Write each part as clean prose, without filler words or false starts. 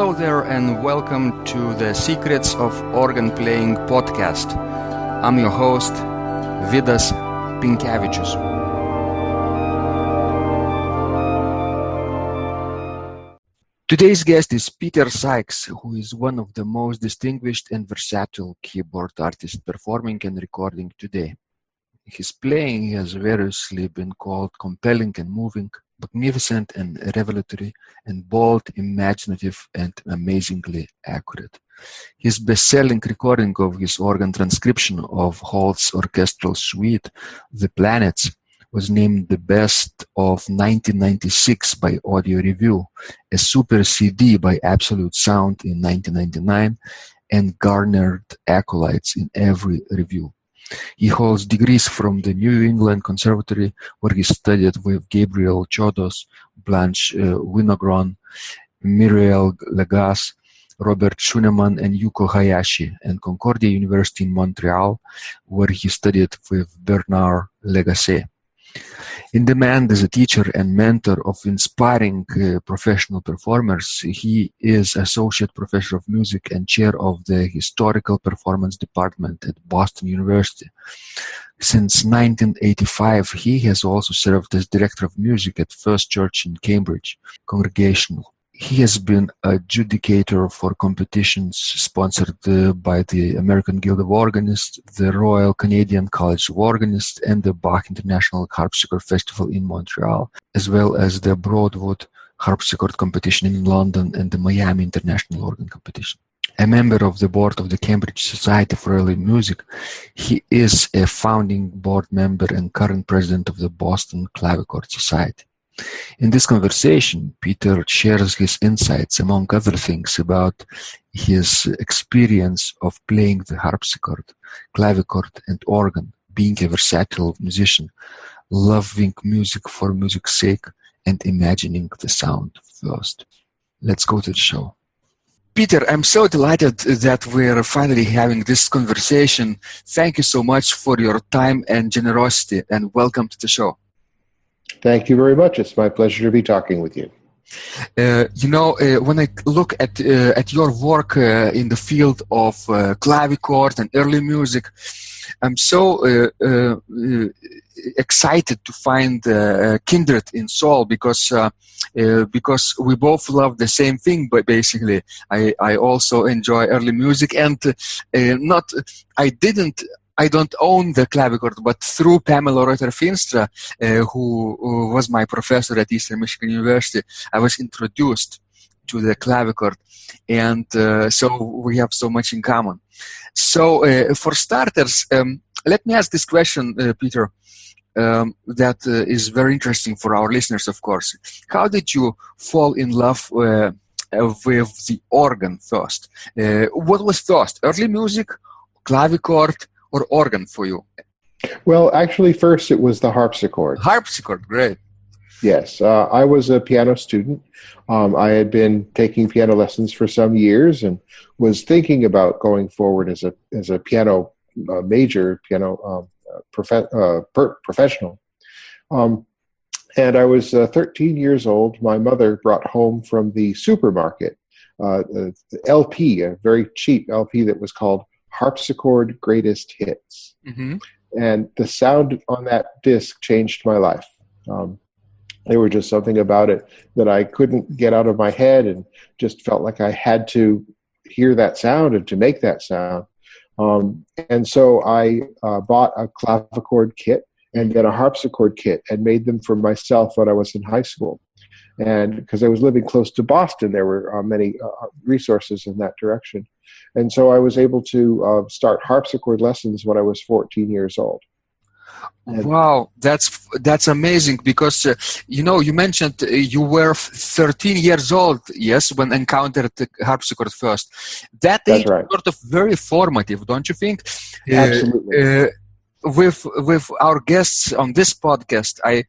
Hello there and welcome to the Secrets of Organ Playing podcast. I'm your host, Vidas Pinkevičius. Today's guest is Peter Sykes, who is one of the most distinguished and versatile keyboard artists performing and recording today. His playing has variously been called compelling and moving, magnificent and revelatory, and bold, imaginative, and amazingly accurate. His best-selling recording of his organ transcription of Holst's orchestral suite, The Planets, was named the best of 1996 by Audio Review, a super CD by Absolute Sound in 1999, and garnered accolades in every review. He holds degrees from the New England Conservatory, where he studied with Gabriel Chodos, Blanche Winogron, Muriel Legas, Robert Schunemann, and Yuko Hayashi, and Concordia University in Montreal, where he studied with Bernard Lagacé. In demand as a teacher and mentor of inspiring professional performers, he is Associate Professor of Music and Chair of the Historical Performance Department at Boston University. Since 1985, he has also served as Director of Music at First Church in Cambridge, Congregational. He has been adjudicator for competitions sponsored by the American Guild of Organists, the Royal Canadian College of Organists, and the Bach International Harpsichord Festival in Montreal, as well as the Broadwood Harpsichord Competition in London and the Miami International Organ Competition. A member of the board of the Cambridge Society for Early Music, he is a founding board member and current president of the Boston Clavichord Society. In this conversation, Peter shares his insights, among other things, about his experience of playing the harpsichord, clavichord, and organ, being a versatile musician, loving music for music's sake, and imagining the sound first. Let's go to the show. Peter, I'm so delighted that we're finally having this conversation. Thank you so much for your time and generosity, and welcome to the show. Thank you very much. It's my pleasure to be talking with you. When I look at your work in the field of clavichord and early music, I'm so excited to find kindred in soul because we both love the same thing. But basically, I also enjoy early music, and I don't own the clavichord, but through Pamela Reuter-Finstra, who was my professor at Eastern Michigan University, I was introduced to the clavichord, and so we have so much in common. So for starters, let me ask this question, Peter, that is very interesting for our listeners, of course. How did you fall in love with the organ first? What was first, early music, clavichord, or organ for you? Well, actually, first it was the harpsichord. Harpsichord, great. Yes, I was a piano student. I had been taking piano lessons for some years and was thinking about going forward as a piano major, piano professional. And I was 13 years old. My mother brought home from the supermarket the LP, a very cheap LP that was called Harpsichord Greatest Hits. Mm-hmm. And the sound on that disc changed my life. There was just something about it that I couldn't get out of my head and just felt like I had to hear that sound and to make that sound. And so I bought a clavichord kit and then a harpsichord kit and made them for myself when I was in high school. And because I was living close to Boston, there were many resources in that direction. And so I was able to start harpsichord lessons when I was 14 years old. Wow, that's amazing because, you mentioned you were 13 years old, yes, when encountered the harpsichord first. That age is sort of very formative, don't you think? Absolutely. with our guests on this podcast, I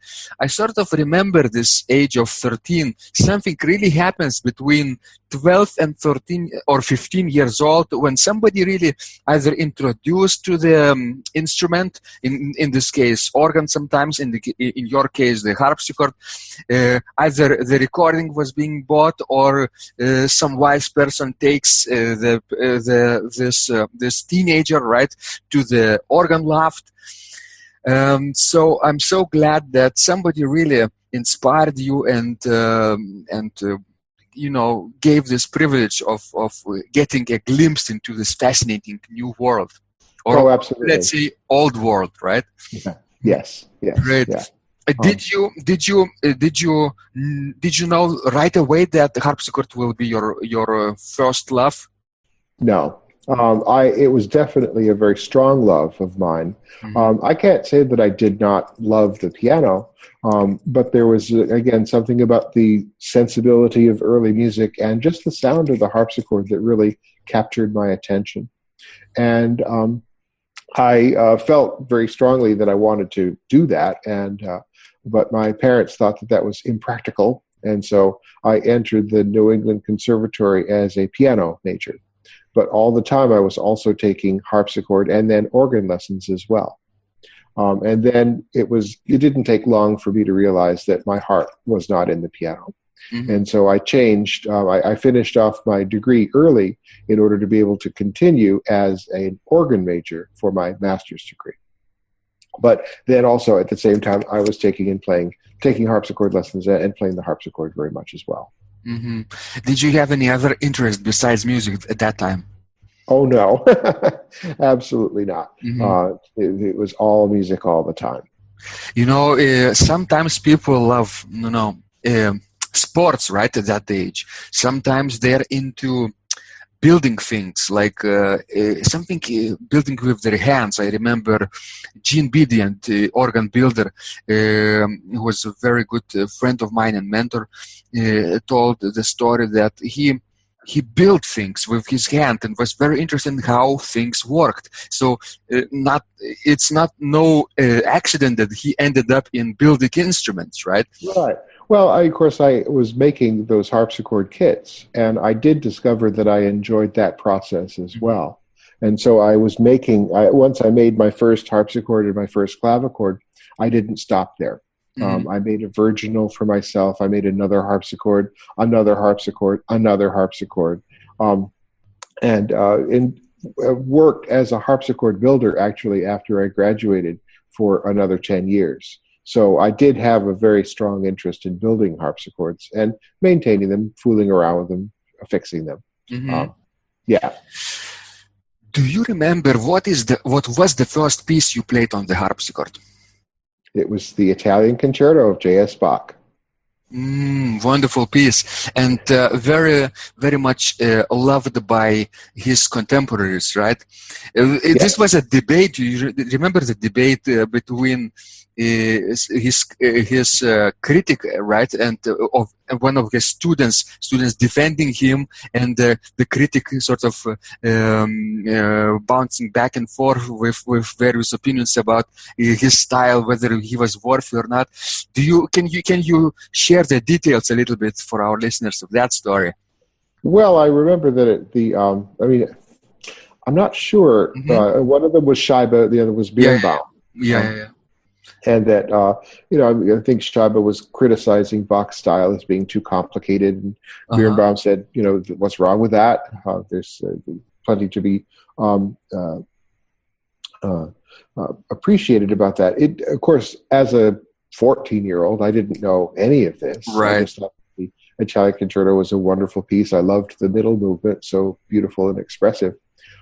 sort of remember this age of 13. Something really happens between 12 and 13 or 15 years old when somebody really either introduced to the instrument, in this case organ, sometimes in your case the harpsichord, either the recording was being bought or some wise person takes this teenager, right, to the organ loft. So I'm so glad that somebody really inspired you and gave this privilege of getting a glimpse into this fascinating new world, or absolutely. let's say old world, right? Yeah. Yes. Great. Yeah. Did you know right away that the harpsichord will be your first love? No. It was definitely a very strong love of mine. Mm-hmm. I can't say that I did not love the piano, but there was, again, something about the sensibility of early music and just the sound of the harpsichord that really captured my attention. And I felt very strongly that I wanted to do that, but my parents thought that was impractical, and so I entered the New England Conservatory as a piano major. But all the time I was also taking harpsichord and then organ lessons as well. And then it didn't take long for me to realize that my heart was not in the piano. Mm-hmm. And so I changed. I finished off my degree early in order to be able to continue as an organ major for my master's degree. But then also at the same time, I was taking harpsichord lessons and playing the harpsichord very much as well. Mm-hmm. Did you have any other interest besides music at that time? Oh, no, absolutely not. Mm-hmm. It was all music all the time. Sometimes people love, sports right at that age. Sometimes they're into building things, like something building with their hands. I remember Gene Bedian, the organ builder, who was a very good friend of mine and mentor, told the story that he built things with his hand and was very interested in how things worked. So it's not no accident that he ended up in building instruments, right? Right. Well, I was making those harpsichord kits, and I did discover that I enjoyed that process as well. And so I was once I made my first harpsichord and my first clavichord, I didn't stop there. Mm-hmm. I made a virginal for myself. I made another harpsichord, another harpsichord, another harpsichord, and worked as a harpsichord builder actually after I graduated for another 10 years. So I did have a very strong interest in building harpsichords and maintaining them, fooling around with them, fixing them. Mm-hmm. Yeah. Do you remember what was the first piece you played on the harpsichord? It was the Italian Concerto of J.S. Bach. Wonderful piece, and very, very much loved by his contemporaries, right? This was a debate. You remember the debate between his critic, right, and of one of his students defending him, and the critic sort of bouncing back and forth with various opinions about his style, whether he was worthy or not. Can you share the details a little bit for our listeners of that story? Well, I remember that I'm not sure. Mm-hmm. One of them was Scheibe, the other was Birnbaum. Yeah. And that, I think Scheibe was criticizing Bach's style as being too complicated. And Birnbaum said, what's wrong with that? There's plenty to be appreciated about that. Of course, as a 14-year-old, I didn't know any of this. Right. I just thought the Italian Concerto was a wonderful piece. I loved the middle movement, so beautiful and expressive.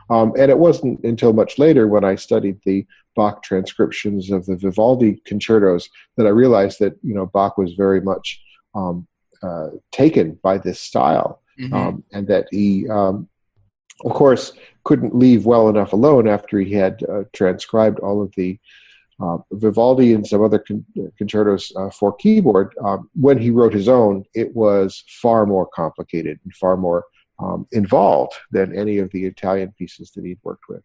And it wasn't until much later when I studied the Bach transcriptions of the Vivaldi concertos that I realized that, Bach was very much taken by this style. Mm-hmm. And that he, of course, couldn't leave well enough alone after he had transcribed all of the Vivaldi and some other concertos for keyboard. When he wrote his own, it was far more complicated and far more involved than any of the Italian pieces that he'd worked with.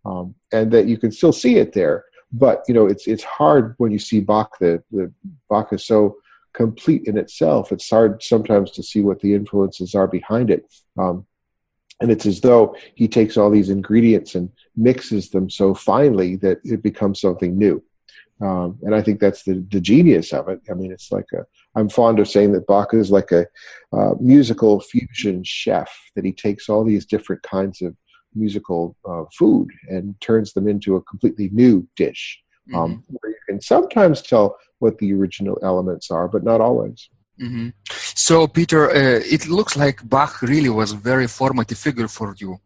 And that you can still see it there, But it's hard when you see Bach. The Bach is so complete in itself. It's hard sometimes to see what the influences are behind it. And it's as though he takes all these ingredients and mixes them so finely that it becomes something new. And I think that's the genius of it. I mean, it's like I'm fond of saying that Bach is like a musical fusion chef, that he takes all these different kinds of musical food and turns them into a completely new dish, where you can sometimes tell what the original elements are, but not always. Mm-hmm. So, Peter, it looks like Bach really was a very formative figure for you.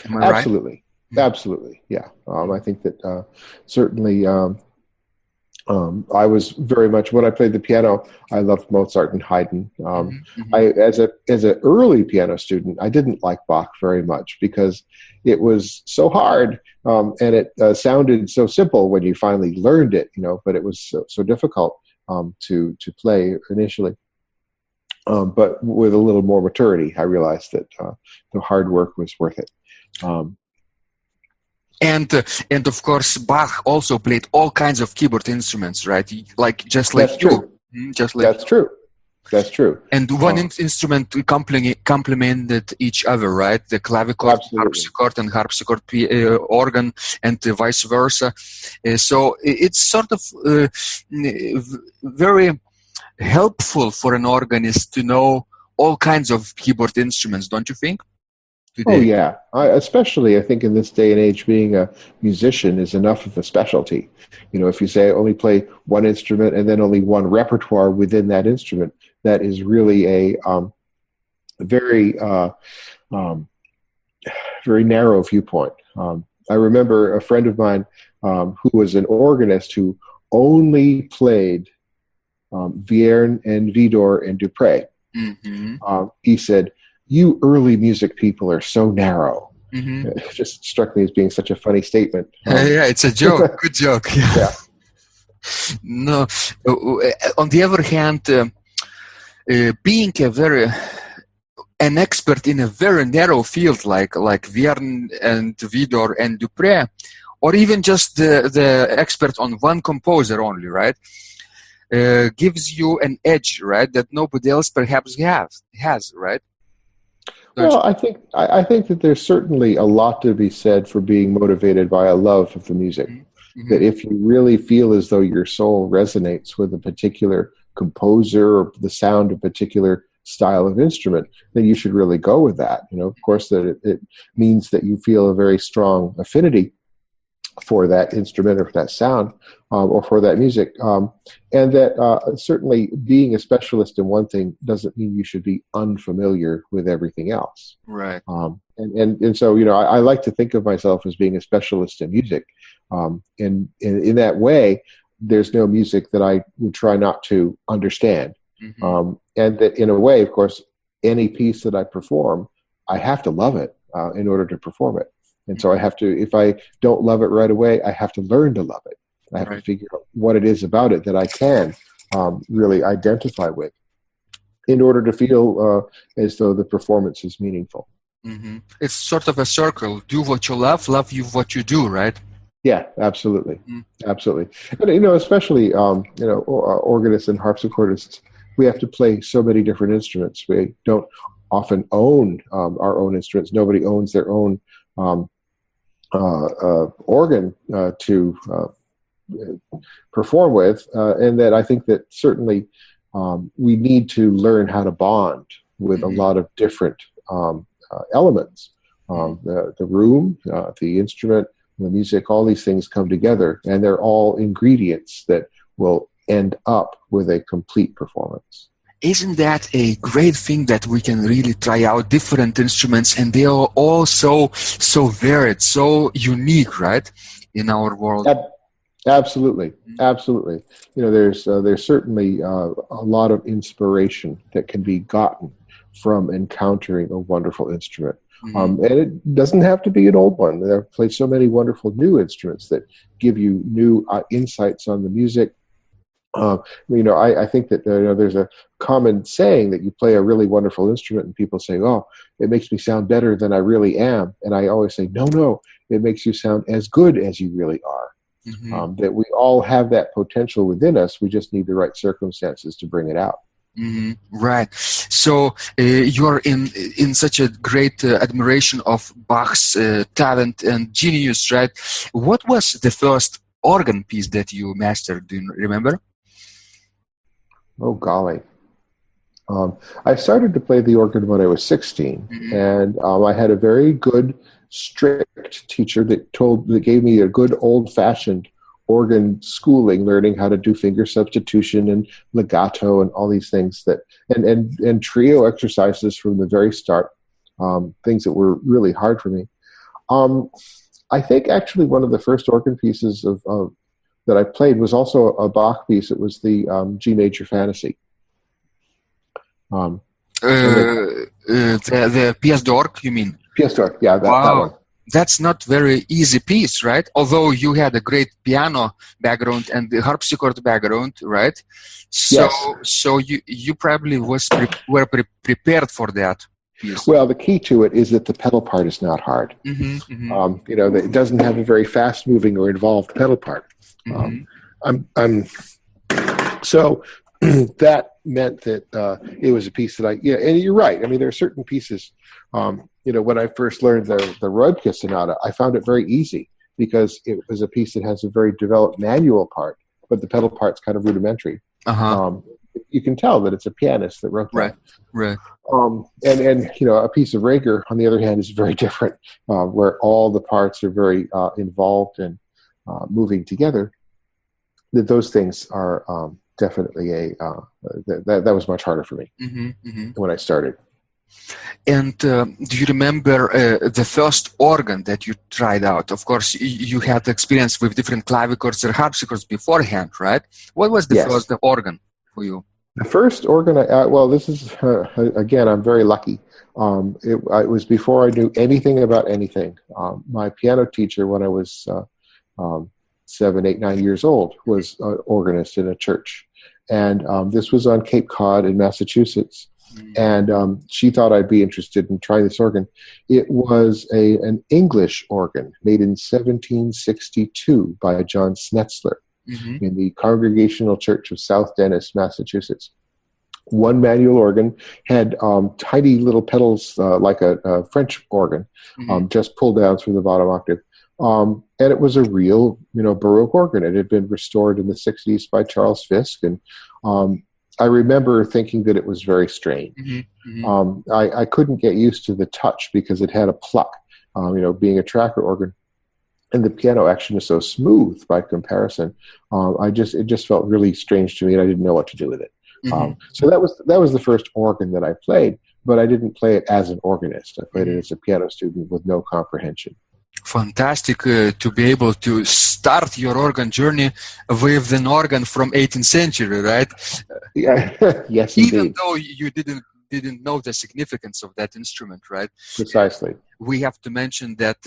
Am I Absolutely. Right? Absolutely. Yeah. I think that certainly I was very much, when I played the piano, I loved Mozart and Haydn. As an early piano student, I didn't like Bach very much because it was so hard, and it sounded so simple when you finally learned it, but it was so difficult to play initially. But with a little more maturity, I realized that the hard work was worth it. And of course, Bach also played all kinds of keyboard instruments, right? Just like That's you. true. Just like That's true. That's true. And one instrument complemented each other, right? The clavichord, harpsichord, and harpsichord organ, and vice versa. So it's sort of very helpful for an organist to know all kinds of keyboard instruments, don't you think? Today? Oh, yeah. Especially, I think, in this day and age, being a musician is enough of a specialty. If you say I only play one instrument and then only one repertoire within that instrument, that is really a very, very narrow viewpoint. I remember a friend of mine who was an organist who only played Vierne and Widor and Dupré. He said, "You early music people are so narrow." It just struck me as being such a funny statement. Yeah, it's a joke. Good joke. Yeah. No. On the other hand, being an expert in a very narrow field like Vierne and Widor and Dupré, or even just the expert on one composer only, right? Gives you an edge, right, that nobody else perhaps has, right? Well, I think that there's certainly a lot to be said for being motivated by a love of the music. That if you really feel as though your soul resonates with a particular composer or the sound of a particular style of instrument, then you should really go with that. Of course, that it means that you feel a very strong affinity for that instrument or for that sound or for that music. And that certainly being a specialist in one thing doesn't mean you should be unfamiliar with everything else. Right. And so, I like to think of myself as being a specialist in music. And in that way, there's no music that I would try not to understand. And that in a way, of course, any piece that I perform, I have to love it in order to perform it. And so I have to, if I don't love it right away, I have to learn to love it. I have to figure out what it is about it that I can really identify with in order to feel as though the performance is meaningful. It's sort of a circle. Do what you love you what you do, right? Yeah, absolutely. Absolutely. And, especially, organists and harpsichordists, we have to play so many different instruments. We don't often own our own instruments. Nobody owns their own organ to perform with, and that I think that certainly we need to learn how to bond with a lot of different elements. The room, the instrument, the music, all these things come together, and they're all ingredients that will end up with a complete performance. Isn't that a great thing that we can really try out different instruments, and they are all so varied, so unique, right, in our world? Absolutely. There's certainly a lot of inspiration that can be gotten from encountering a wonderful instrument. And it doesn't have to be an old one. There are so many wonderful new instruments that give you new insights on the music. I think that there's a common saying that you play a really wonderful instrument and people say, "Oh, it makes me sound better than I really am." And I always say, no, it makes you sound as good as you really are. That we all have that potential within us. We just need the right circumstances to bring it out. Right. So you're in such a great admiration of Bach's talent and genius, right? What was the first organ piece that you mastered? Do you remember? Oh, golly. I started to play the organ when I was 16, and I had a very good, strict teacher that gave me a good old-fashioned organ schooling, learning how to do finger substitution and legato and all these things and trio exercises from the very start, things that were really hard for me. I think actually one of the first organ pieces that I played was also a Bach piece. It was the G major fantasy. The pièce d'orgue, you mean? Pièce d'orgue, yeah, that one. That's not very easy piece, right? Although you had a great piano background and the harpsichord background, right? So, yes. So you probably were prepared for that piece. Well, the key to it is that the pedal part is not hard. It doesn't have a very fast-moving or involved pedal part. So that meant that it was a piece that and you're right. I mean, there are certain pieces. When I first learned the Rodke Sonata, I found it very easy because it was a piece that has a very developed manual part, but the pedal part's kind of rudimentary. You can tell that it's a pianist that wrote that. Right. And a piece of Reger, on the other hand, is very different, where all the parts are very involved and moving together. That those things are definitely that was much harder for me when I started. And do you remember the first organ that you tried out? Of course, you had experience with different clavichords or harpsichords beforehand, right? What was the first organ for you? The first organ, this is, again, I'm very lucky. It was before I knew anything about anything. My piano teacher, when I was 7, 8, 9 years old, was an organist in a church. And this was on Cape Cod in Massachusetts. And she thought I'd be interested in trying this organ. It was an English organ made in 1762 by John Snetzler in the Congregational Church of South Dennis, Massachusetts. One manual organ had tiny little pedals like a French organ, just pulled down through the bottom octave. And it was a real, Baroque organ. It had been restored in the 60s by Charles Fisk, and I remember thinking that it was very strange. I couldn't get used to the touch because it had a pluck, being a tracker organ. And the piano action is so smooth by comparison. It just felt really strange to me, and I didn't know what to do with it. So that was the first organ that I played, but I didn't play it as an organist. I played it as a piano student with no comprehension. Fantastic to be able to start your organ journey with an organ from 18th century, right? Yes, even indeed. Though you didn't know the significance of that instrument, right? Precisely. We have to mention that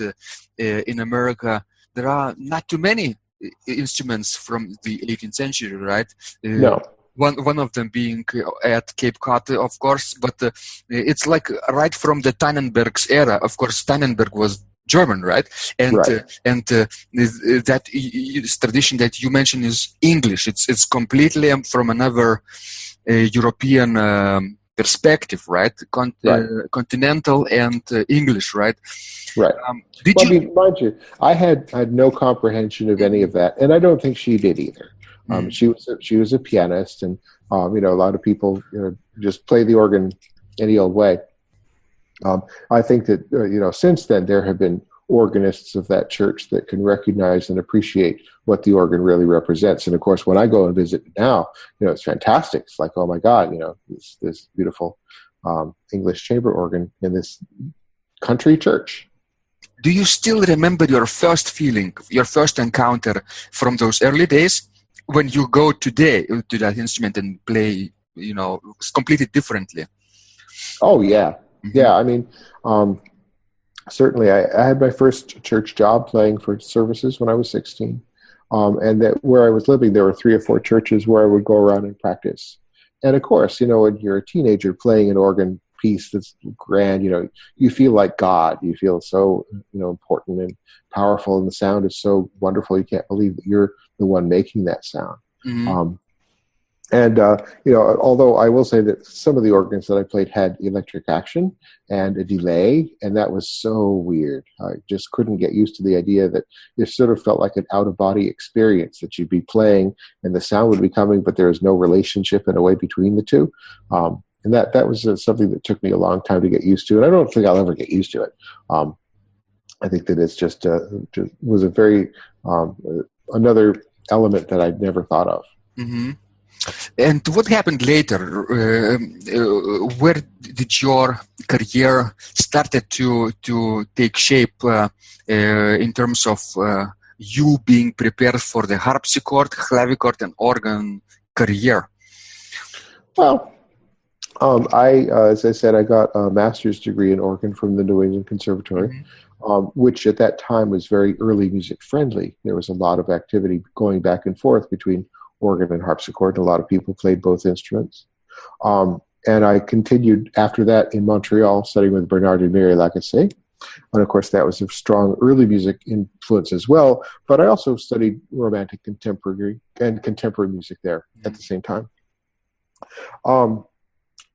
in America there are not too many instruments from the 18th century, right? No. One of them being at Cape Cod, of course, but it's like right from the Tannenberg's era. Of course, Tannenberg was German, right? And that tradition that you mentioned is English. It's completely from another European perspective, right? Continental and English, right? Right. Mind you, I had no comprehension of any of that, and I don't think she did either. She was a pianist, and a lot of people just play the organ any old way. I think that since then there have been organists of that church that can recognize and appreciate what the organ really represents. And of course, when I go and visit now, it's fantastic. It's like, oh my God, this beautiful English chamber organ in this country church. Do you still remember your first feeling, your first encounter from those early days when you go today to that instrument and play, completely differently? Oh yeah. Yeah, I mean, certainly I had my first church job playing for services when I was 16. And that where I was living, there were 3 or 4 churches where I would go around and practice. And of course, when you're a teenager, playing an organ piece that's grand. You feel like God. You feel so important and powerful, and the sound is so wonderful. You can't believe that you're the one making that sound. Mm-hmm. Although I will say that some of the organs that I played had electric action and a delay, and that was so weird. I just couldn't get used to the idea that it sort of felt like an out-of-body experience, that you'd be playing and the sound would be coming, but there was no relationship in a way between the two. And that was something that took me a long time to get used to, and I don't think I'll ever get used to it. I think that it's just was a very another element that I'd never thought of. Mm-hmm. And what happened later? Where did your career started to take shape in terms of you being prepared for the harpsichord, clavichord, and organ career? Well, as I said, I got a master's degree in organ from the New England Conservatory, which at that time was very early music friendly. There was a lot of activity going back and forth between organ and harpsichord, and a lot of people played both instruments. And I continued after that in Montreal studying with Bernard and Mary Lagacé. And of course, that was a strong early music influence as well. But I also studied romantic contemporary music there at the same time.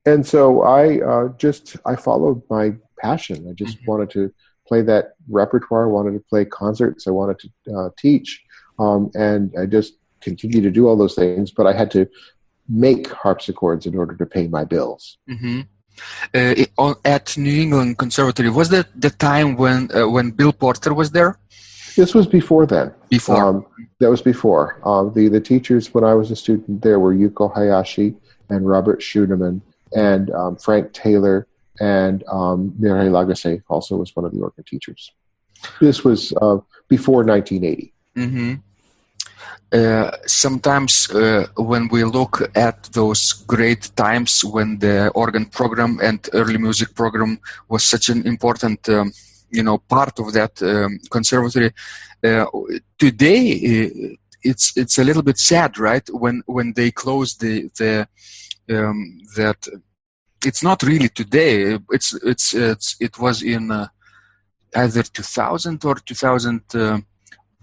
And so I followed my passion. I just wanted to play that repertoire. I wanted to play concerts. I wanted to teach. And I just continue to do all those things, but I had to make harpsichords in order to pay my bills. Mm-hmm. At New England Conservatory, was that the time when Bill Porter was there? This was before then. Before? That was before. The teachers when I was a student there were Yuko Hayashi and Robert Schuneman and Frank Taylor, and Mary Lagacé also was one of the organ teachers. This was before 1980. Mm-hmm. Sometimes when we look at those great times when the organ program and early music program was such an important part of that conservatory, today it's a little bit sad, right? When they closed that it's not really today. It was in either 2000 or 2000.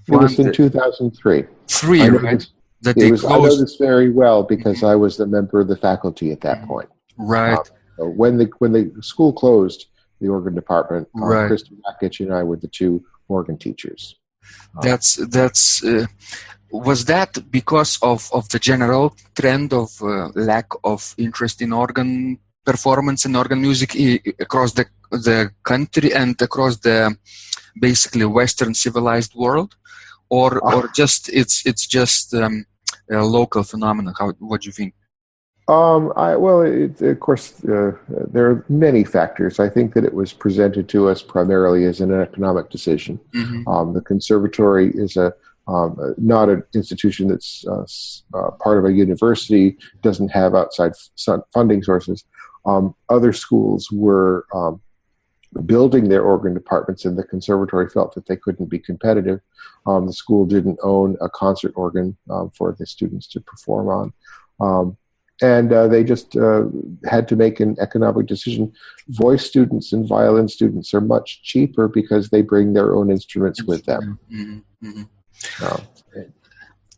It was in 2003. Right? I know this very well because I was a member of the faculty at that point. Right. When the school closed, the organ department, Krista Rakic and I were the two organ teachers. Was that because of the general trend of lack of interest in organ performance and organ music across the country and across the basically Western civilized world, or just it's just a local phenomenon? What do you think? Of course, there are many factors. I think that it was presented to us primarily as an economic decision. Mm-hmm. The conservatory is not an institution that's part of a university, doesn't have outside funding sources. Other schools were building their organ departments, and the conservatory felt that they couldn't be competitive. The school didn't own a concert organ for the students to perform on. And they just had to make an economic decision. Voice students and violin students are much cheaper because they bring their own instruments with them. Mm-hmm. Mm-hmm.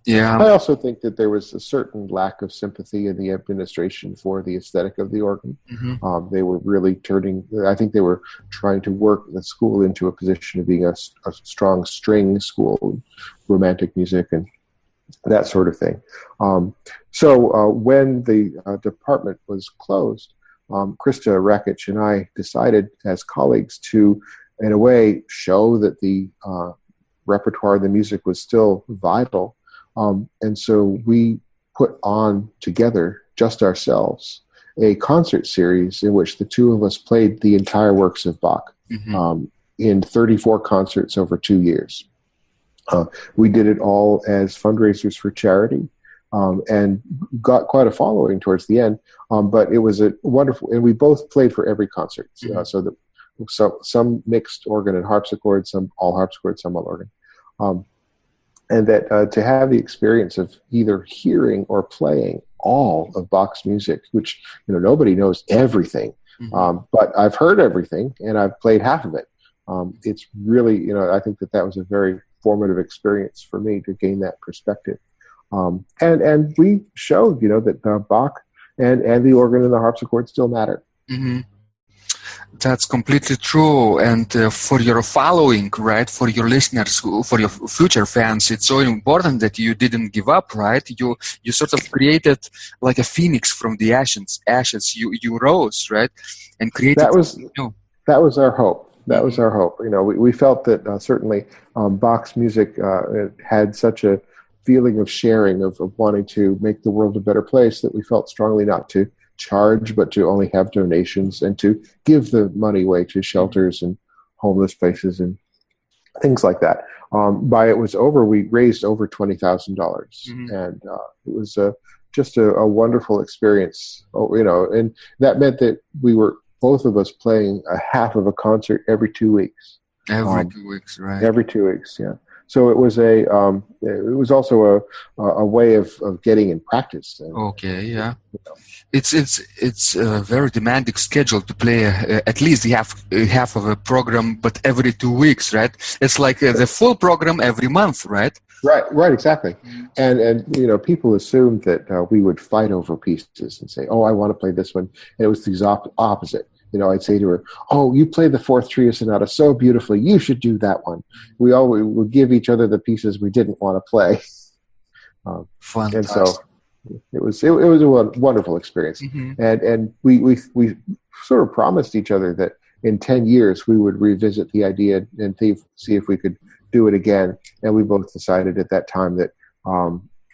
Yeah. I also think that there was a certain lack of sympathy in the administration for the aesthetic of the organ. Mm-hmm. They were really I think they were trying to work the school into a position of being a strong string school, romantic music and that sort of thing. So when the department was closed, Krista Rakic and I decided as colleagues to, in a way, show that the repertoire, the music was still vital. And so we put on together, just ourselves, a concert series in which the two of us played the entire works of Bach in 34 concerts over 2 years. We did it all as fundraisers for charity and got quite a following towards the end. But it was a wonderful, and we both played for every concert. So some mixed organ and harpsichord, some all harpsichord, some all organ. And that to have the experience of either hearing or playing all of Bach's music, which nobody knows everything, But I've heard everything, and I've played half of it. It's really, I think that was a very formative experience for me to gain that perspective. And we showed, that Bach and the organ and the harpsichord still matter. Mm-hmm. That's completely true. And for your following, right, for your listeners, for your future fans, it's so important that you didn't give up, right? You sort of created like a phoenix from the ashes. You rose, right, and created. That was our hope. That was our hope. We felt that certainly Bach's music had such a feeling of sharing, of wanting to make the world a better place, that we felt strongly not to charge, but to only have donations and to give the money away to shelters and homeless places and things like that. By it was over, we raised over $20,000, and it was just a wonderful experience. And that meant that we were both of us playing a half of a concert every 2 weeks. Every 2 weeks, right? Every 2 weeks, yeah. So it was also a way of getting in practice. Okay, yeah. It's a very demanding schedule to play at least half of a program, but every 2 weeks, right? It's like the full program every month, right? Right, exactly. And people assumed that we would fight over pieces and say, "Oh, I want to play this one," and it was the opposite. I'd say to her, "Oh, you play the Fourth Trio Sonata so beautifully. You should do that one." We always would give each other the pieces we didn't want to play. Fantastic. And so it was a wonderful experience. And we sort of promised each other that in 10 years we would revisit the idea and see if we could do it again. And we both decided at that time that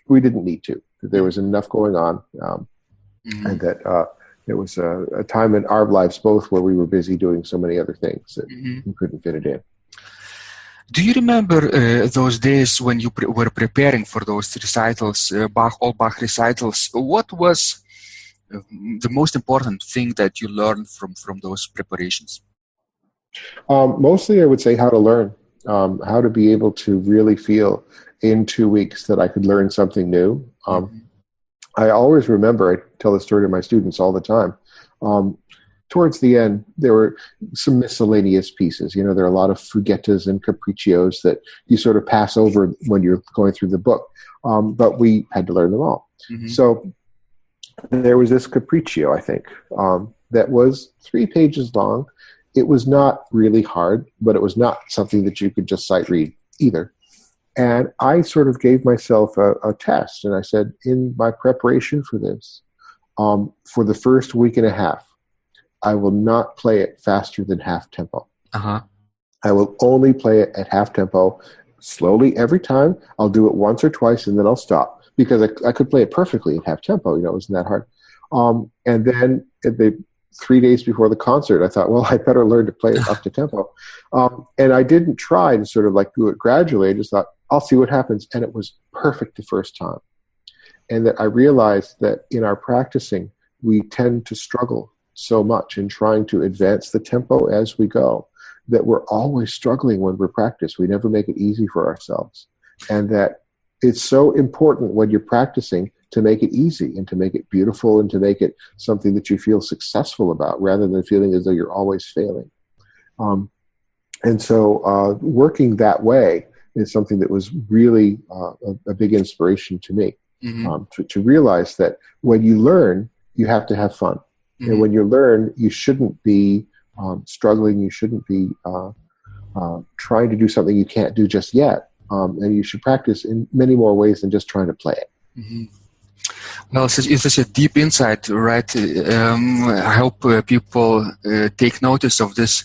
we didn't need to, that there was enough going on, and that it was a time in our lives both where we were busy doing so many other things that we couldn't fit it in. Do you remember those days when you were preparing for those recitals, all Bach recitals? What was the most important thing that you learned from those preparations? Mostly, I would say how to learn, how to be able to really feel in 2 weeks that I could learn something new. I always remember, I tell the story to my students all the time. Towards the end, there were some miscellaneous pieces. There are a lot of fugettas and capriccios that you sort of pass over when you're going through the book. But we had to learn them all. So there was this capriccio, I think, that was 3 pages long. It was not really hard, but it was not something that you could just sight read either. And I sort of gave myself a test, and I said, in my preparation for this, for the first week and a half, I will not play it faster than half tempo. I will only play it at half tempo, slowly every time. I'll do it once or twice, and then I'll stop, because I could play it perfectly at half tempo. It wasn't that hard. And then the 3 days before the concert, I thought, well, I better learn to play it up to tempo. And I didn't try to sort of like do it gradually. I just thought, I'll see what happens. And it was perfect the first time. And that I realized that in our practicing, we tend to struggle so much in trying to advance the tempo as we go, that we're always struggling when we practice. We never make it easy for ourselves. And that it's so important when you're practicing to make it easy and to make it beautiful and to make it something that you feel successful about, rather than feeling as though you're always failing. And so working that way is something that was really a big inspiration to me, to realize that when you learn, you have to have fun. And when you learn, you shouldn't be struggling. You shouldn't be trying to do something you can't do just yet. And you should practice in many more ways than just trying to play it. Well, it's such a deep insight, right? I hope people take notice of this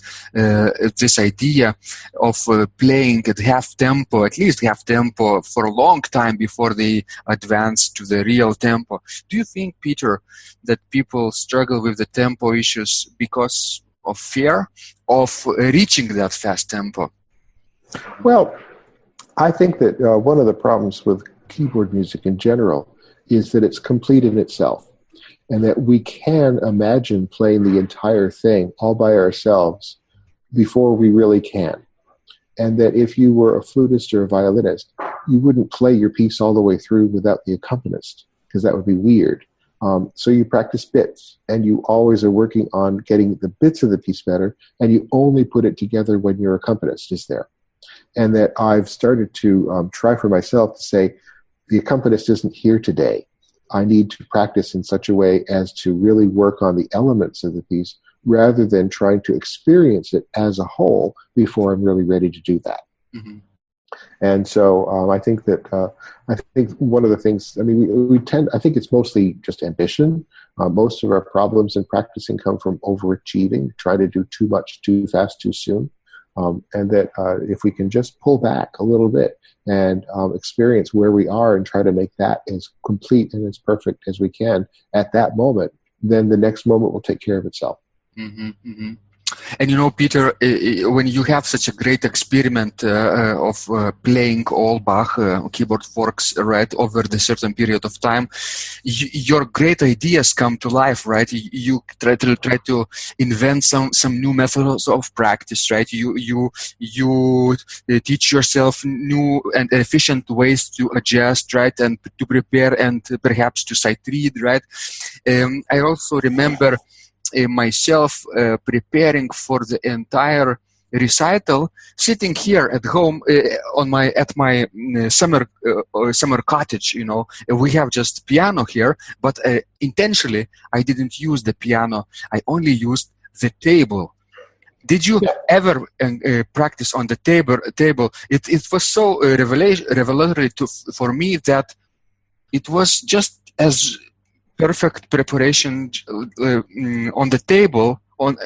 idea of playing at half tempo, at least half tempo, for a long time before they advance to the real tempo. Do you think, Peter, that people struggle with the tempo issues because of fear of reaching that fast tempo? Well, I think that one of the problems with keyboard music in general is that it's complete in itself, and that we can imagine playing the entire thing all by ourselves before we really can. And that if you were a flutist or a violinist, you wouldn't play your piece all the way through without the accompanist, because that would be weird. So you practice bits, and you always are working on getting the bits of the piece better, and you only put it together when your accompanist is there. And that I've started to try for myself to say, the accompanist isn't here today. I need to practice in such a way as to really work on the elements of the piece rather than trying to experience it as a whole before I'm really ready to do that. Mm-hmm. And so I think that I think one of the things, I mean, we tend, I think it's mostly just ambition. Most of our problems in practicing come from overachieving, trying to do too much, too fast, too soon. And that if we can just pull back a little bit and experience where we are and try to make that as complete and as perfect as we can at that moment, then the next moment will take care of itself. Mm-hmm, mm-hmm. And you know, Peter, when you have such a great experiment of playing all Bach keyboard works, right, over the certain period of time, your great ideas come to life, right? You try to invent some new methods of practice, right? You teach yourself new and efficient ways to adjust, right, and to prepare and perhaps to sight read, right? I also remember myself preparing for the entire recital, sitting here at home at my summer cottage. You know, we have just piano here, but intentionally I didn't use the piano. I only used the table. Did you ever practice on the table? It was so revelatory for me that it was just as perfect preparation on the table, on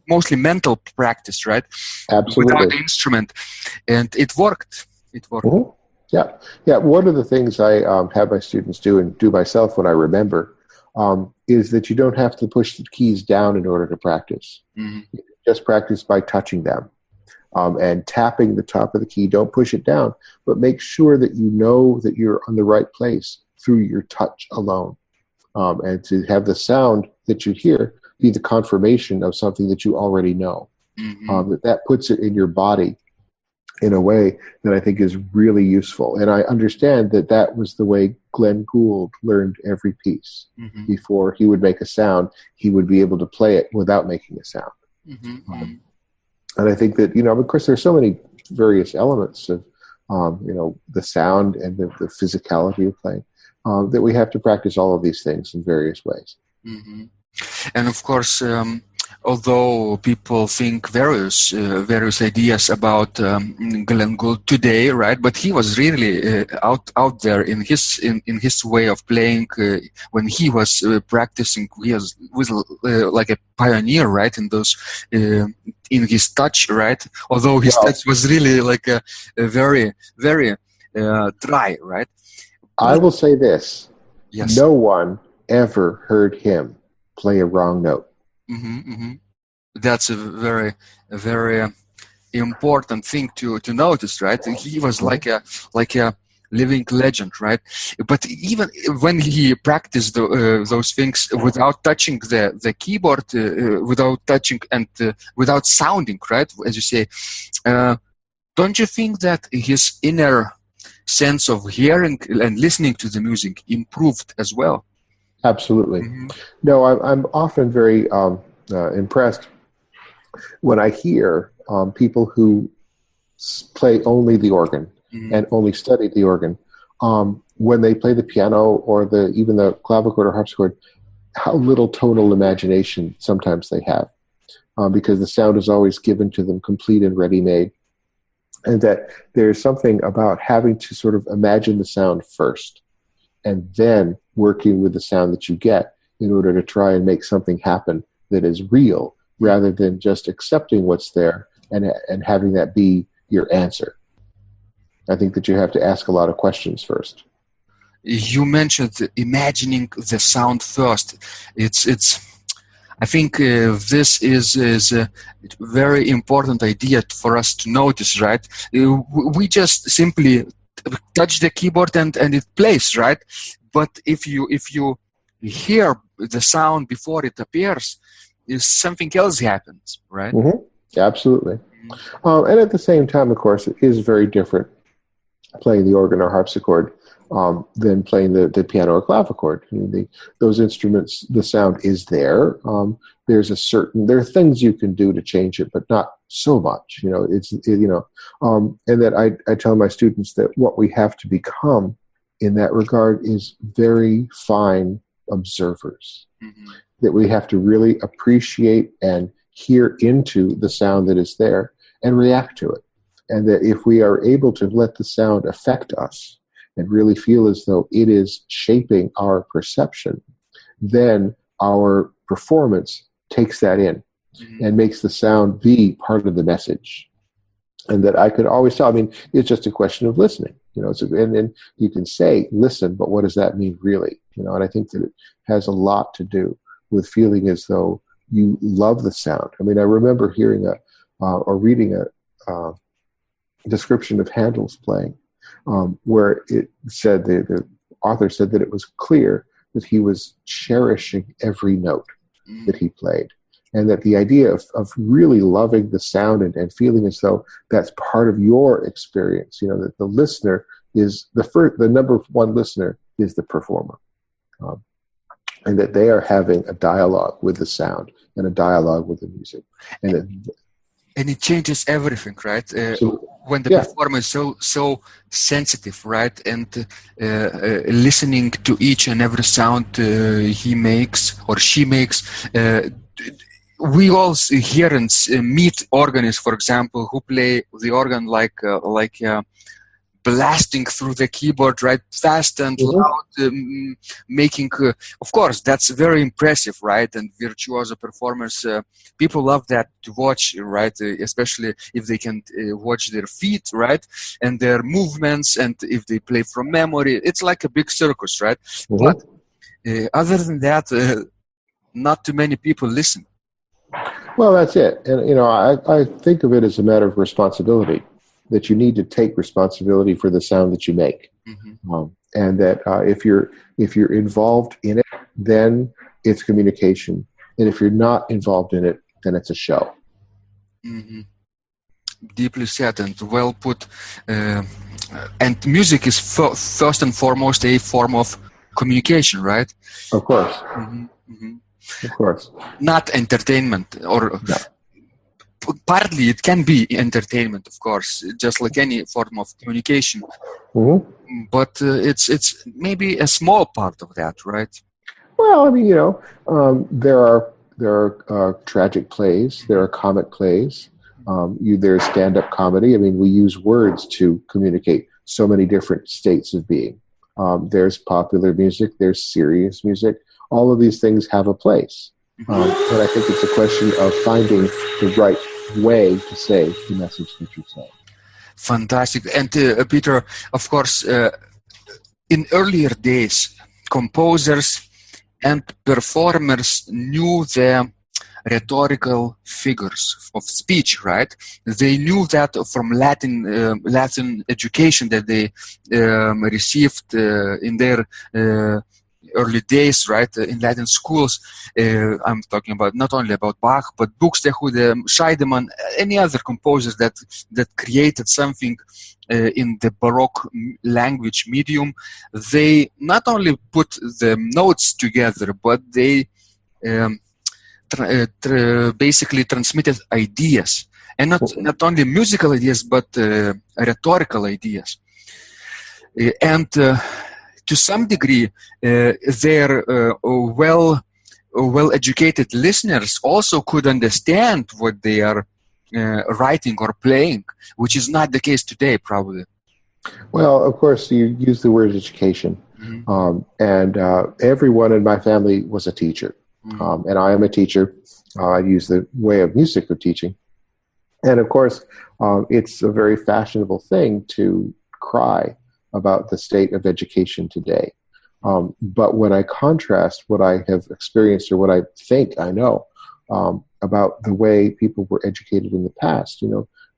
mostly mental practice, right? Absolutely. Without the instrument, and it worked. Mm-hmm. Yeah. One of the things I have my students do and do myself when I remember is that you don't have to push the keys down in order to practice. Mm-hmm. You just practice by touching them and tapping the top of the key. Don't push it down, but make sure that you know that you're on the right place through your touch alone. And to have the sound that you hear be the confirmation of something that you already know. Mm-hmm. That puts it in your body in a way that I think is really useful. And I understand that was the way Glenn Gould learned every piece. Mm-hmm. Before he would make a sound, he would be able to play it without making a sound. Mm-hmm. And I think that, of course, there's so many various elements of, the sound and the physicality of playing. That we have to practice all of these things in various ways. Mm-hmm. And of course, although people think various ideas about Glenn Gould today, right? But he was really out there in his way of playing when he was practicing. He was like a pioneer, right? In those in his touch, right? Although his touch was really like a very very dry, right? I will say this. Yes. No one ever heard him play a wrong note. Mm-hmm, mm-hmm. That's a very important thing to notice, right? He was like a living legend, right? But even when he practiced those things without touching the keyboard, without touching and without sounding, right? As you say, don't you think that his inner sense of hearing and listening to the music improved as well? Absolutely. Mm-hmm. No, I'm often very impressed when I hear people who play only the organ and only study the organ. When they play the piano or even the clavichord or harpsichord, how little tonal imagination sometimes they have, because the sound is always given to them complete and ready-made. And that there's something about having to sort of imagine the sound first and then working with the sound that you get in order to try and make something happen that is real rather than just accepting what's there and having that be your answer. I think that you have to ask a lot of questions first. You mentioned imagining the sound first. I think this is a very important idea for us to notice, right? We just simply touch the keyboard and it plays, right? But if you hear the sound before it appears, something else happens, right? Mm-hmm. Absolutely. Mm-hmm. And at the same time, of course, it is very different playing the organ or harpsichord than playing the piano or clavichord. I mean, those instruments, the sound is there. There are things you can do to change it, but not so much. And that I tell my students that what we have to become in that regard is very fine observers. Mm-hmm. That we have to really appreciate and hear into the sound that is there and react to it. And that if we are able to let the sound affect us and really feel as though it is shaping our perception, then our performance takes that in and makes the sound be part of the message. And that I could always tell, it's just a question of listening. And then you can say, listen, but what does that mean really? And I think that it has a lot to do with feeling as though you love the sound. I remember hearing or reading a description of Handel's playing, where it said, the author said that it was clear that he was cherishing every note that he played. And that the idea of really loving the sound and feeling as though that's part of your experience, that the listener is the number one listener is the performer. And that they are having a dialogue with the sound and a dialogue with the music. And it changes everything, right? When the performer is so sensitive, right? And listening to each and every sound he makes or she makes, we all hear and meet organists, for example, who play the organ like blasting through the keyboard, right, fast and loud, making. Of course, that's very impressive, right? And virtuoso performers, people love that to watch, right? Especially if they can watch their feet, right, and their movements, and if they play from memory, it's like a big circus, right? But other than that, not too many people listen. Well, that's it. And, I think of it as a matter of responsibility, that you need to take responsibility for the sound that you make. And that if you're involved in it, then it's communication. And if you're not involved in it, then it's a show. Deeply said and well put. And music is first and foremost a form of communication, right? Of course. Of course. Not entertainment, or partly it can be entertainment, of course, just like any form of communication. But it's maybe a small part of that, right? Well, there are tragic plays, there are comic plays, there's stand-up comedy. We use words to communicate so many different states of being. There's popular music, there's serious music. All of these things have a place. And I think it's a question of finding the right way to say the message that you're saying. Fantastic. And Peter, of course, in earlier days, composers and performers knew the rhetorical figures of speech, right? They knew that from Latin education that they received in their early days, right, in Latin schools. I'm talking about not only about Bach, but Buxtehude, Scheidemann, any other composers that created something in the Baroque language medium. They not only put the notes together, but they basically transmitted ideas, and not only musical ideas, but rhetorical ideas. And to some degree, their well-educated listeners also could understand what they are writing or playing, which is not the case today, probably. Well, of course, you use the word education. And everyone in my family was a teacher. And I am a teacher. I use the way of music of teaching. And of course, it's a very fashionable thing to cry about the state of education today. But when I contrast what I have experienced or what I think I know about the way people were educated in the past,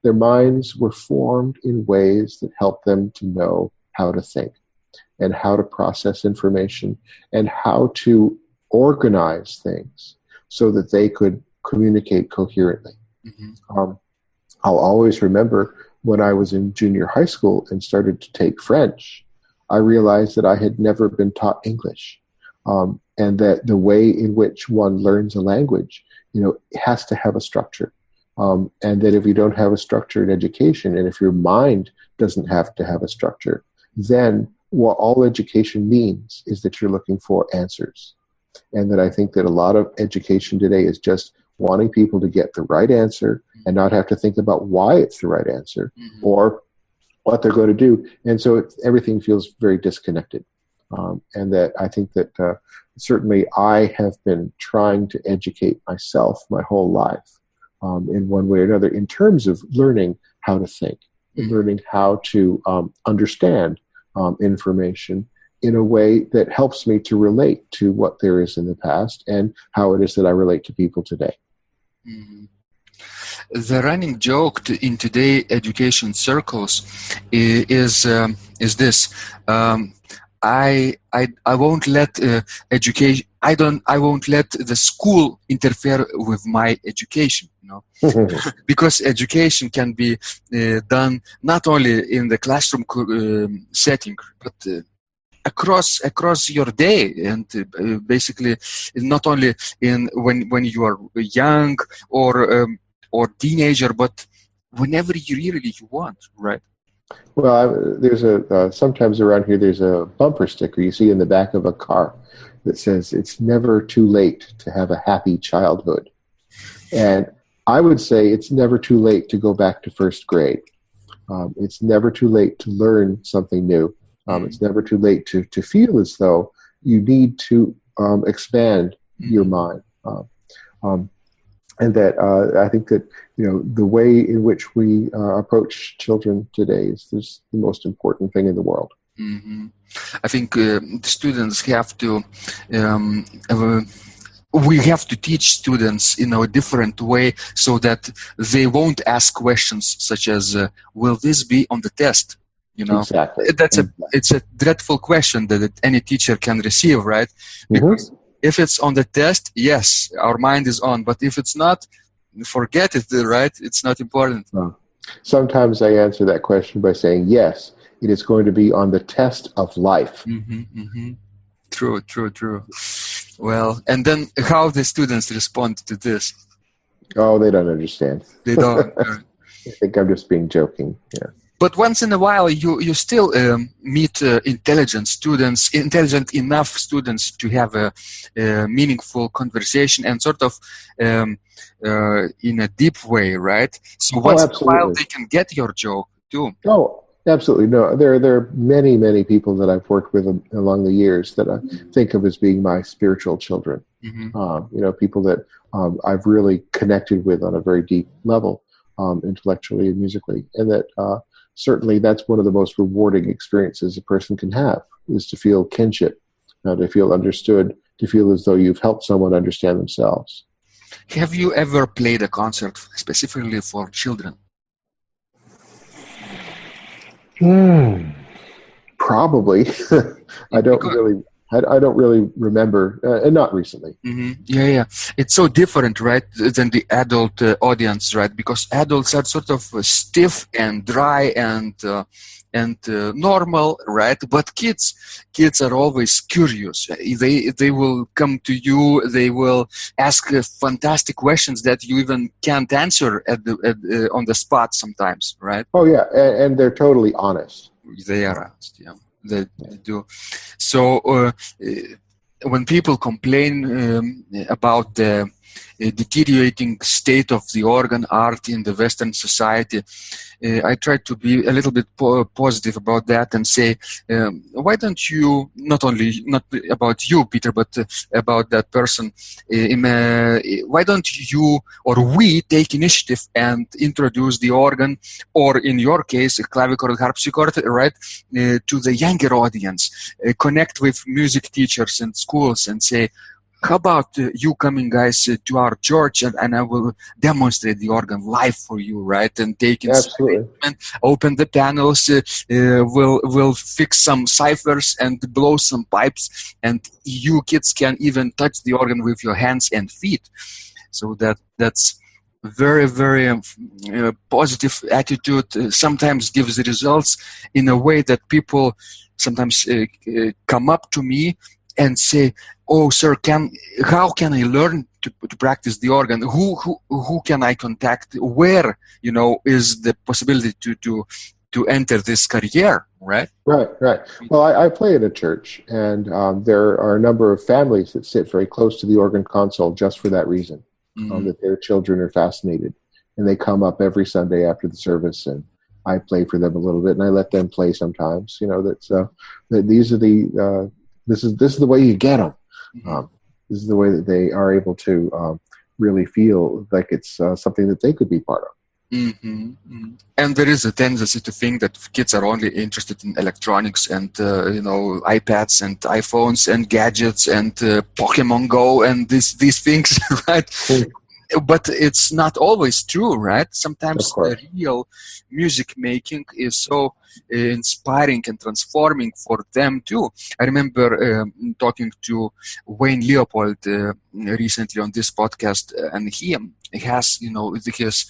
their minds were formed in ways that helped them to know how to think and how to process information and how to organize things so that they could communicate coherently. I'll always remember when I was in junior high school and started to take French, I realized that I had never been taught English, and that the way in which one learns a language, has to have a structure. And that if you don't have a structure in education, and if your mind doesn't have to have a structure, then what all education means is that you're looking for answers. And that I think that a lot of education today is just wanting people to get the right answer and not have to think about why it's the right answer or what they're going to do. And so everything feels very disconnected. And that I think that certainly I have been trying to educate myself my whole life in one way or another in terms of learning how to think, and learning how to understand information in a way that helps me to relate to what there is in the past and how it is that I relate to people today. Mm-hmm. The running joke in today education circles is this: I won't let education. I won't let the school interfere with my education. Because education can be done not only in the classroom setting, but across your day, and basically not only in when you are young or teenager, but whenever you really want, right? Well, there's sometimes around here there's a bumper sticker you see in the back of a car that says it's never too late to have a happy childhood. And I would say it's never too late to go back to first grade. It's never too late to learn something new. It's never too late to feel as though you need to expand your mind. And that I think that, the way in which we approach children today is the most important thing in the world. Mm-hmm. I think the students have to, we have to teach students in a different way so that they won't ask questions such as, will this be on the test? Exactly. It's a dreadful question that any teacher can receive, right? Because if it's on the test, yes, our mind is on. But if it's not, forget it, right? It's not important. Sometimes I answer that question by saying, yes, it is going to be on the test of life. True. Well, and then how the students respond to this? Oh, they don't understand. They don't. I think I'm just being joking. Yeah. But once in a while, you still meet intelligent enough students to have a meaningful conversation and sort of in a deep way, right? So once in a while, they can get your joke too. Oh, absolutely. No, there are many people that I've worked with along the years that I think of as being my spiritual children. People that I've really connected with on a very deep level, intellectually and musically, and that certainly that's one of the most rewarding experiences a person can have, is to feel kinship, to feel understood, to feel as though you've helped someone understand themselves. Have you ever played a concert specifically for children? Probably. I don't really remember, and not recently. Yeah. It's so different, right, than the adult audience, right? Because adults are sort of stiff and dry and normal, right? But kids are always curious. They will come to you. They will ask fantastic questions that you even can't answer on the spot sometimes, right? Oh yeah, and they're totally honest. They are honest, yeah. They do. So when people complain about the deteriorating state of the organ art in the Western society, I try to be a little bit positive about that and say, why don't you, not about you, Peter, but about that person, why don't you or we take initiative and introduce the organ, or in your case, a clavichord, harpsichord, right, to the younger audience, connect with music teachers and schools and say, how about you coming, guys, to our church, and I will demonstrate the organ live for you, right? And take instrument, open the panels, we'll fix some ciphers and blow some pipes, and you kids can even touch the organ with your hands and feet. So that's very, very positive attitude. Sometimes gives results in a way that people sometimes come up to me and say, "Oh, sir, how can I learn to practice the organ? Who can I contact? Where, is the possibility to enter this career?" Right? Right. Well, I play at a church, and there are a number of families that sit very close to the organ console just for that reason, that their children are fascinated, and they come up every Sunday after the service, and I play for them a little bit, and I let them play sometimes. That these are the this is the way you get them. This is the way that they are able to really feel like it's something that they could be part of. And there is a tendency to think that kids are only interested in electronics and iPads and iPhones and gadgets and Pokemon Go and these things, right? But it's not always true, right? Sometimes real music making is so inspiring and transforming for them too. I remember talking to Wayne Leopold recently on this podcast, and he has, his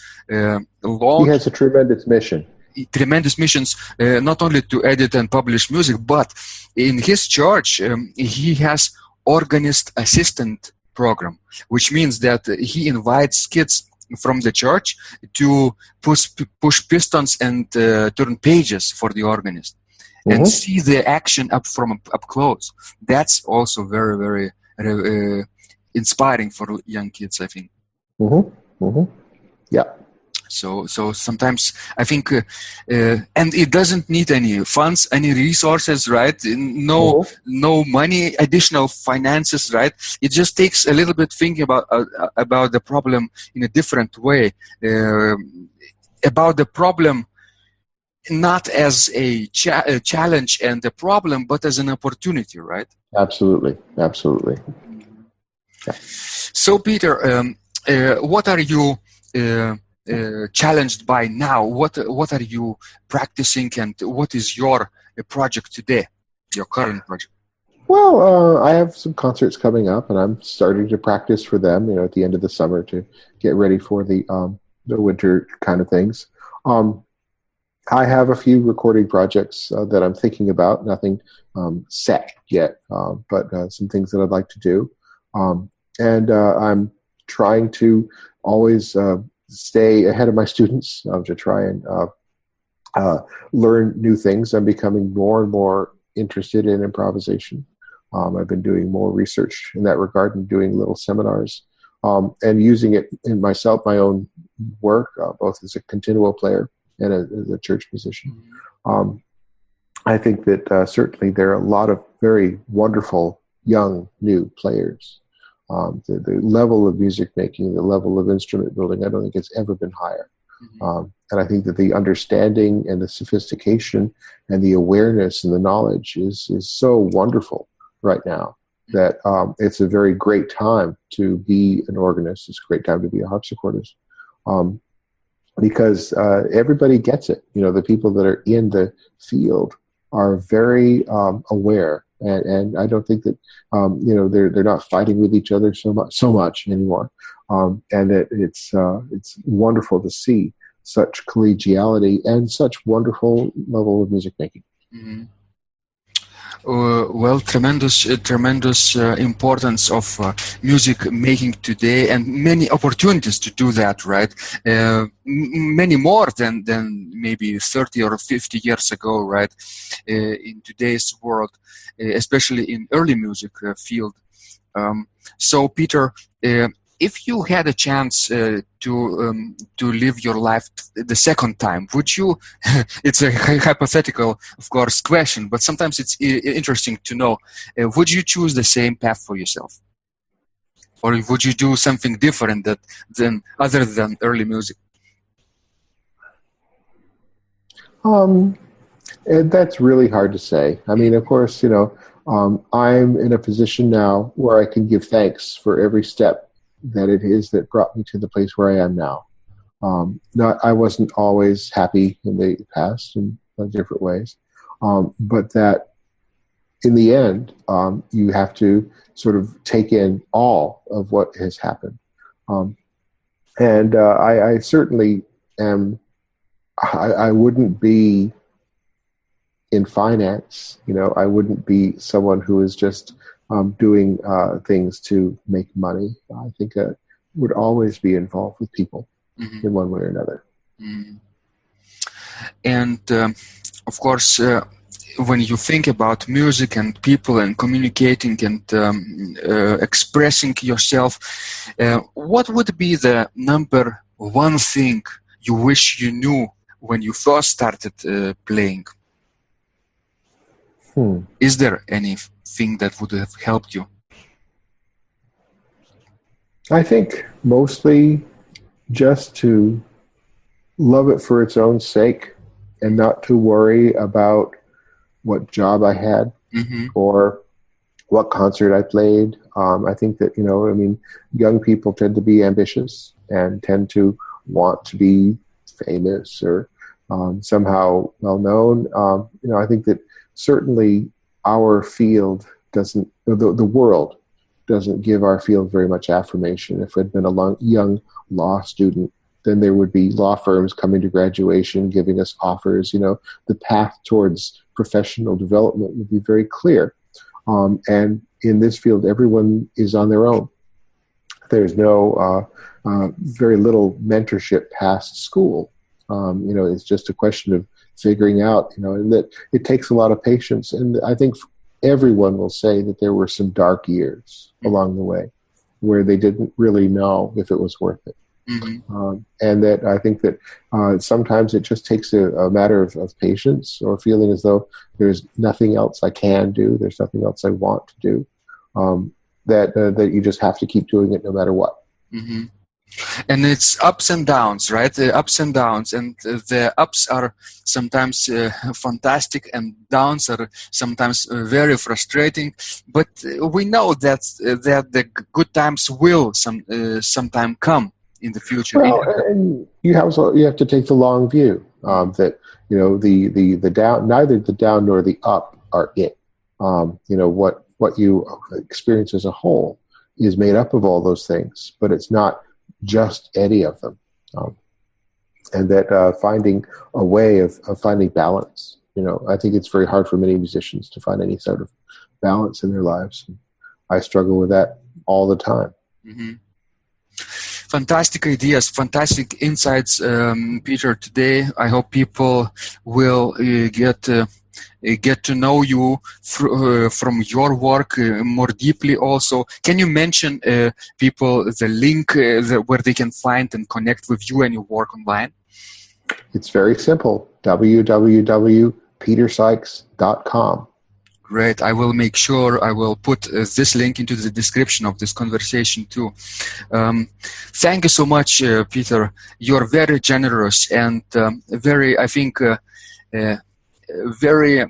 long... He has a tremendous mission. Tremendous missions, not only to edit and publish music, but in his church, he has organist assistant program, which means that he invites kids from the church to push pistons and turn pages for the organist and see the action up close. That's also very, very inspiring for young kids, I think. Yeah. So sometimes I think, and it doesn't need any funds, any resources, right? No money, additional finances, right? It just takes a little bit thinking about the problem in a different way, about the problem not as a challenge and a problem, but as an opportunity, right? Absolutely. Yeah. So, Peter, what are you challenged by now? What are you practicing, and what is your project today, your current project? Well, I have some concerts coming up, and I'm starting to practice for them, at the end of the summer to get ready for the winter kind of things. I have a few recording projects that I'm thinking about, nothing set yet, but some things that I'd like to do. And I'm trying to always stay ahead of my students to try and learn new things. I'm becoming more and more interested in improvisation. I've been doing more research in that regard and doing little seminars and using it in my own work, both as a continuo player and as a church musician. I think that certainly there are a lot of very wonderful young new players. The level of music making, the level of instrument building, I don't think it's ever been higher. And I think that the understanding and the sophistication and the awareness and the knowledge is so wonderful right now that it's a very great time to be an organist. It's a great time to be a harpsichordist because everybody gets it. The people that are in the field are very aware. And I don't think that they're not fighting with each other so much anymore, and that it's wonderful to see such collegiality and such wonderful level of music making. Well, tremendous importance of music making today, and many opportunities to do that, right? Many more than maybe 30 or 50 years ago, right? In today's world, especially in early music field. So, Peter, if you had a chance to live your life the second time, would you? It's a hypothetical, of course, question, but sometimes it's interesting to know. Would you choose the same path for yourself, or would you do something different other than early music? That's really hard to say. I mean, of course, I'm in a position now where I can give thanks for every step that it is that brought me to the place where I am now. I wasn't always happy in the past in different ways, but that in the end, you have to sort of take in all of what has happened. And I certainly am, I wouldn't be in finance, I wouldn't be someone who is just doing things to make money. I think I would always be involved with people in one way or another. And of course, when you think about music and people and communicating and expressing yourself, what would be the number one thing you wish you knew when you first started playing? Is there anything that would have helped you? I think mostly just to love it for its own sake and not to worry about what job I had or what concert I played. I think that, young people tend to be ambitious and tend to want to be famous or somehow well known. I think that certainly our field doesn't, the world doesn't give our field very much affirmation. If I'd been a young law student, then there would be law firms coming to graduation, giving us offers. The path towards professional development would be very clear. And in this field, everyone is on their own. There's no very little mentorship past school. It's just a question of figuring out, and that it takes a lot of patience. And I think everyone will say that there were some dark years along the way where they didn't really know if it was worth it. And that I think that sometimes it just takes a matter of patience or feeling as though there's nothing else I can do, there's nothing else I want to do, that you just have to keep doing it no matter what. And it's ups and downs, right? The ups and downs, and the ups are sometimes fantastic, and downs are sometimes very frustrating. But we know that the good times will sometime come in the future. Well, and you have to take the long view. That the down, neither the down nor the up are it. What you experience as a whole is made up of all those things, but it's not just any of them. And that finding a way of finding balance. I think it's very hard for many musicians to find any sort of balance in their lives. I struggle with that all the time. Fantastic ideas, fantastic insights, Peter, today. I hope people will get to know you from your work more deeply also. Can you mention people the link where they can find and connect with you and your work online? It's very simple, www.petersykes.com. Great. I will make sure I will put this link into the description of this conversation too. Thank you so much, Peter. You're very generous and very, I think, very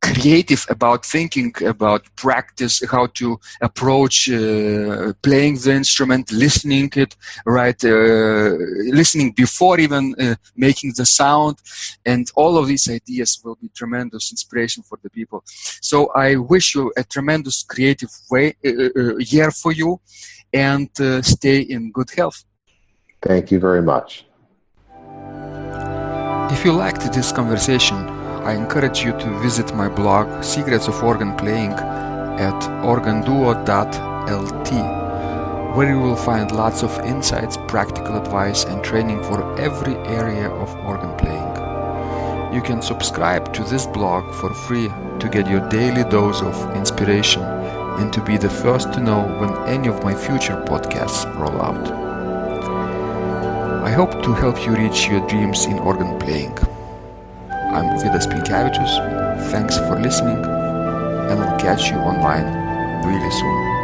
creative about thinking about practice, how to approach playing the instrument, listening it, right, listening before even making the sound, and all of these ideas will be tremendous inspiration for the people. So I wish you a tremendous creative year for you, and stay in good health. Thank you very much. If you liked this conversation, I encourage you to visit my blog, Secrets of Organ Playing, at organduo.lt, where you will find lots of insights, practical advice, and training for every area of organ playing. You can subscribe to this blog for free to get your daily dose of inspiration and to be the first to know when any of my future podcasts roll out. I hope to help you reach your dreams in organ playing. I'm Vidas Pinkevičius. Thanks for listening, and I'll catch you online really soon.